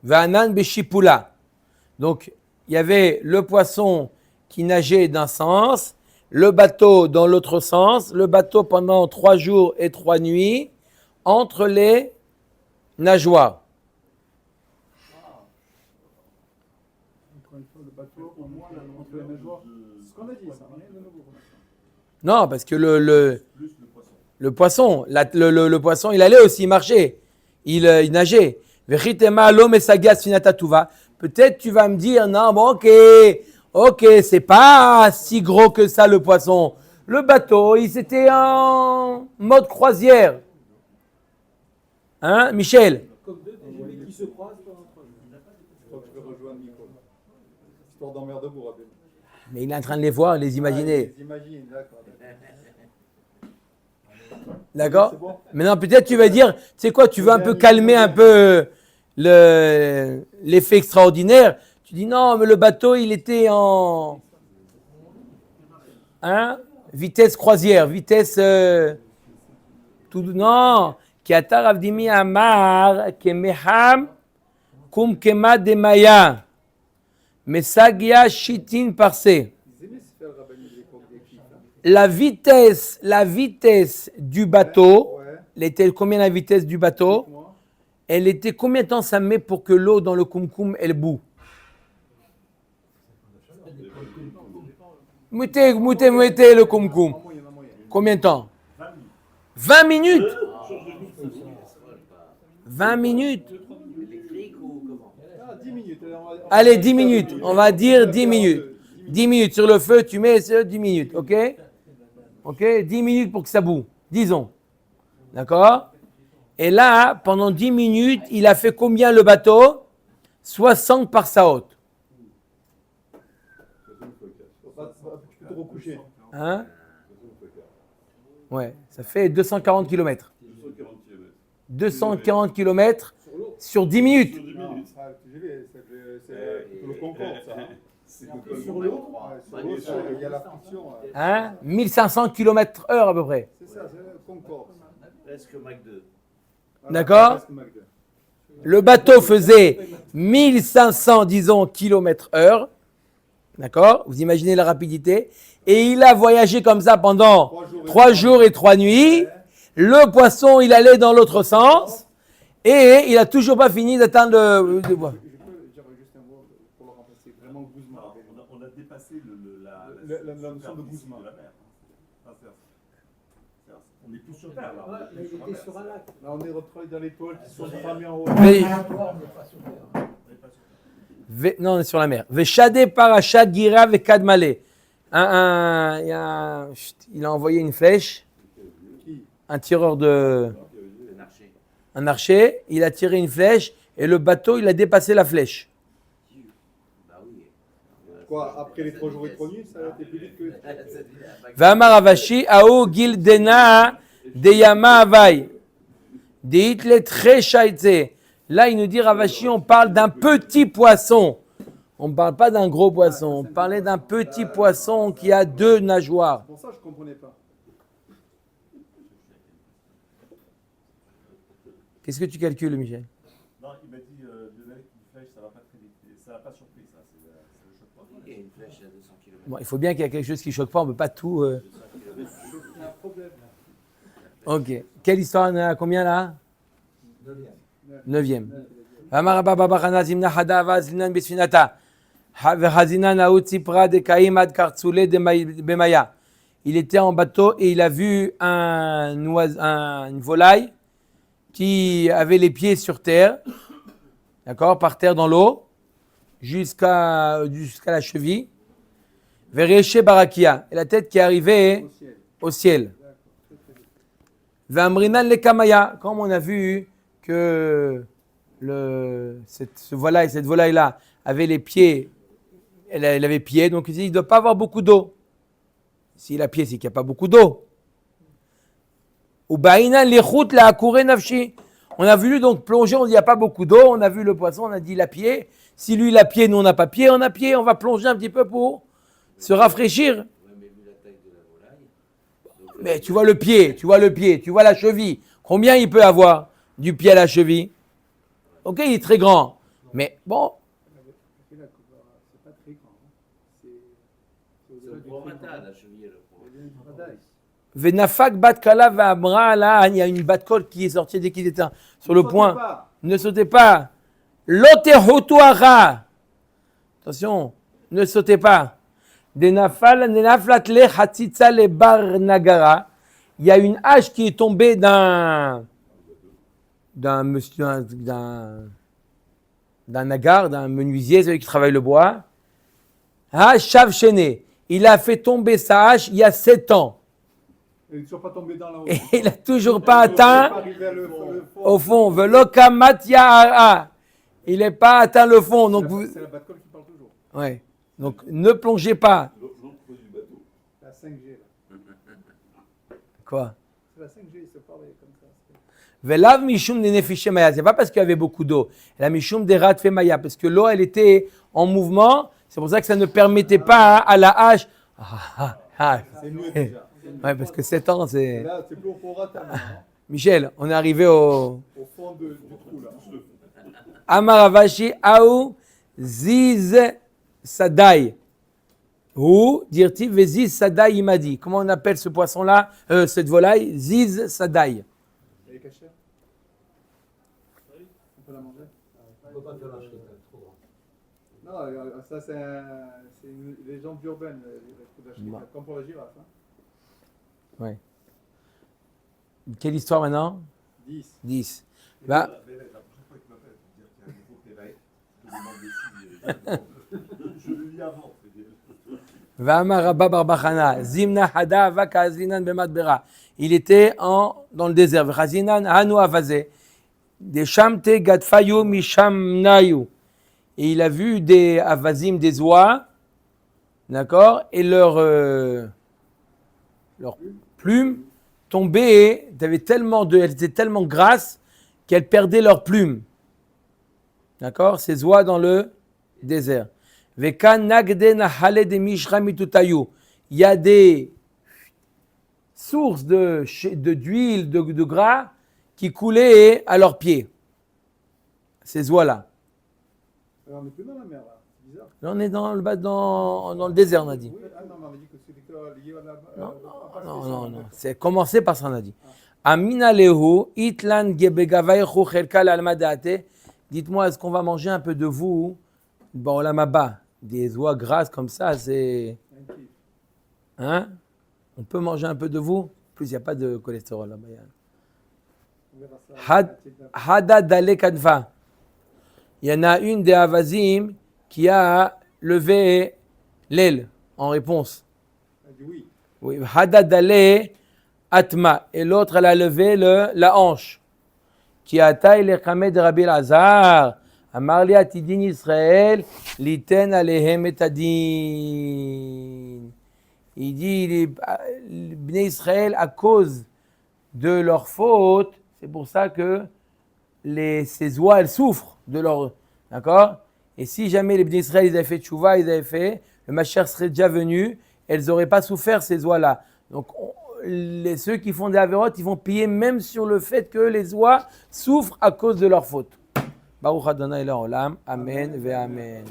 Va'anan beshipula. Donc, il y avait le poisson qui nageait d'un sens, le bateau dans l'autre sens, le bateau pendant 3 jours et 3 nuits entre les nageoires. Encore une fois, le bateau, au moins, entre les nageoires. C'est ce qu'on a dit, ça. Rien de nouveau. Non, parce que le poisson, le poisson, il allait aussi marcher. Il nageait. Vechitema l'homme et sagas finatatuva. Peut-être tu vas me dire, non, bon, ok, c'est pas si gros que ça le poisson. Le bateau, il c'était en mode croisière. Hein, Michel? Comme deux TGV qui se croisent pendant 3 jours. Je crois que je vais rejoindre Nico. Histoire d'emmerder vous, Rabbi. Mais il est en train de les voir, les imaginer. Ah, imagine, d'accord. D'accord? C'est bon. Maintenant, peut-être tu vas dire, tu sais quoi, tu veux un peu calmer un peu l'effet extraordinaire. Tu dis non, mais le bateau, il était en vitesse croisière, vitesse tout non. Ki atar avdimi amar kemeham kum kema de maya mesagia shitin parse. Ils aimaient se faire rabbiner l'époque des clips. La vitesse du bateau, Ouais. elle était combien la vitesse du bateau? Moi, Elle était combien de temps ça met pour que l'eau dans le kumkum elle bout? Mettez le kumkum. en moyenne. Combien de temps? 20 minutes. 20 minutes. Ah, 10 minutes. Allez, 10 minutes. On va dire 10 minutes. 10 minutes sur le feu, tu mets 10 minutes, ok? Ok, 10 minutes pour que ça boue, disons. D'accord? Et là, pendant 10 minutes, il a fait combien le bateau? 60 par sa haute. Tu peux te recoucher. Hein? Ouais, ça fait 240 km. 240 km sur 10 minutes. Non, ça, TGV, c'est le Concorde, ça. Sur l'eau, Ouais, sur l'eau, il y a la friction. Hein? 1500 km/h à peu près. C'est ça, c'est le Concorde. Presque Mac 2. Voilà, D'accord. presque Mac 2. Le bateau faisait 1500, disons, km/h. D'accord? Vous imaginez la rapidité. Et il a voyagé comme ça pendant 3 jours et 3 nuits. Le poisson, il allait dans l'autre sens. Et il n'a toujours pas fini d'atteindre le... Je peux dire juste un mot pour le remplacer. Vraiment Guzman. On a dépassé La notion de Guzman. la mer. On est plus sur Terre, là. Ouais, mais il était sur un lac. Là, on est retrouvé dans l'étoile qui sont cramés en haut. Mais- Toi, on n'est pas sur Terre. Non, on est sur la mer. Veshade parashat gira vekadmale. Il a envoyé une flèche. Un tireur de... Un archer. Il a tiré une flèche et le bateau, il a dépassé la flèche. Quoi, après les 3 jours et 3 nuits, ça a été plus vite que. V'amar Avashi, Aou Gildena Deyama Avai. Deitle Tre Shaitze. Là, il nous dit Ravashi, on parle d'un petit poisson. On ne parle pas d'un gros poisson. On parlait d'un petit poisson qui a 2 nageoires. Pour ça, je ne comprenais pas. Qu'est-ce que tu calcules, Michel? Non, il m'a dit de mettre une flèche, ça va pas très vite. Ça n'a pas surpris, ça. C'est le choc pas. Il y a une flèche à 200 km. Bon, il faut bien qu'il y ait quelque chose qui ne choque pas. On ne peut pas tout... Il y a un problème. Ok. Quelle histoire on est à combien là? 9e. Amar Baba Bachana Zimna Hada Vazlinan Besfinata. Hazina Naout Sipra de Kaim Ad Kartsule de Bemaya. Il était en bateau et il a vu une volaille qui avait les pieds sur terre, d'accord, par terre dans l'eau, jusqu'à la cheville. Vereshe Barakia. Et la tête qui est arrivée au ciel. Vamrinan le Kamaya. Comme on a vu que cette volaille-là avait les pieds, elle avait pied, donc il ne doit pas avoir beaucoup d'eau. S'il a pied, c'est qu'il n'y a pas beaucoup d'eau. On a voulu donc plonger, on dit il n'y a pas beaucoup d'eau, on a vu le poisson, on a dit il a pied. Si lui il a pied, nous on n'a pas pied, on a pied, on va plonger un petit peu pour se rafraîchir. Ouais, mais vu la taille de la volaille. Mais tu vois le pied, tu vois la cheville. Combien il peut avoir du pied à la cheville? Ok, il est très grand. Mais bon, C'est pas très grand. Hein. C'est C'est au-delà le du promata, très grand. la cheville. Le promata. Il y a une badaï. Venafak bat kala v'amra là, il y a une batte-colle qui est sortie dès qu'il était sur le Sautez point. pas. Ne sautez pas. Lotehotuara. Attention, ne sautez pas. Denaflatle hatitza le bar nagara. Il y a une hache qui est tombée d'un monsieur, d'un nagar, d'un menuisier, celui qui travaille le bois. Shav Chené. Il a fait tomber sa hache il y a 7 ans. Il n'est toujours pas tombé dans la haut. Et il n'a toujours pas atteint Arrivé à le fond. au fond. Velokamatya. Il n'est pas atteint le fond. Donc, vous... C'est la batte-colle qui parle toujours. ouais. Donc ne plongez pas. La 5G, là. Quoi? C'est la 5G, il se parle comme ça. Velav mishum de nefishe maya. C'est pas parce qu'il y avait beaucoup d'eau. La mishum de rat fait maya. Parce que l'eau, elle était en mouvement. C'est pour ça que ça ne permettait pas à la hache. C'est mieux déjà. Ouais, parce que 7 ans, Et c'est. là, c'est plus au prorata, maintenant, hein. Michel, on est arrivé au. Au fond du trou, là. Amaravashi Aou Ziz Sadai. Ou, dire-t-il, Ziz Sadai, il m'a dit. Comment on appelle ce poisson-là, cette volaille? Ziz Sadai. Elle est cachée. On peut la manger? On ne peut pas faire la chose, trop grand. Non, ça, c'est une légende urbaine, les trous d'Achrica. Bon. Comme pour la girafe. Hein. Ouais. Quelle histoire maintenant? 10. 10. Et Bah, la prochaine fois qu'il m'appelle, il faut dire qu'il y a un nouveau Pévaï, je te demande des signes. Je le lis avant. Va'amar Rabba Barbachana, Zimna Hada Vaka Azinan Bemadbera. Il était dans le désert. Chazinan Hanu Avazé. Des Shamte Gadfayu Mishamnayu. Et il a vu des Avazim, des oies, d'accord, et leurs plumes tombaient, elles étaient tellement grasses qu'elles perdaient leurs plumes. D'accord, ces oies dans le désert. Vekan nagde nahale de mishra mitutayu. Il y a des sources d'huile, de gras qui coulaient à leurs pieds. Ces oies-là. Alors, on n'est plus dans la mer, là. C'est bizarre. Là, on est dans le désert, on a dit. Oui, ah non, mais on m'a dit que c'était lié à la Non. C'est commencé par ça, on a dit. Amina lehu itlan gebegavaychu chelkal almadate. Dites-moi, est-ce qu'on va manger un peu de vous? Bon, la maba, des oies grasses comme ça, c'est. Hein? On peut manger un peu de vous? En plus, il n'y a pas de cholestérol là-bas. On verra ça. Hada dale kanfa. Il y en a une des Havazim qui a levé l'aile en réponse. Elle dit oui. Oui, Hada dale atma. Et l'autre, elle a levé la hanche. Qui a taille les chamés de Rabbi Lazar. Amar li atidin Israël, liten alehem et adin. Il dit, les Bnei Israël, à cause de leur faute, c'est pour ça que ces oies, elles souffrent de leur... D'accord? Et si jamais les Bnei Israël, ils avaient fait tchouva, ils avaient fait, le Mashiach serait déjà venu, elles n'auraient pas souffert, ces oies-là. Donc, ceux qui font des avérotes, ils vont payer même sur le fait que les oies souffrent à cause de leur faute. Baruch Adonai Le'olam. Amen ve Amen.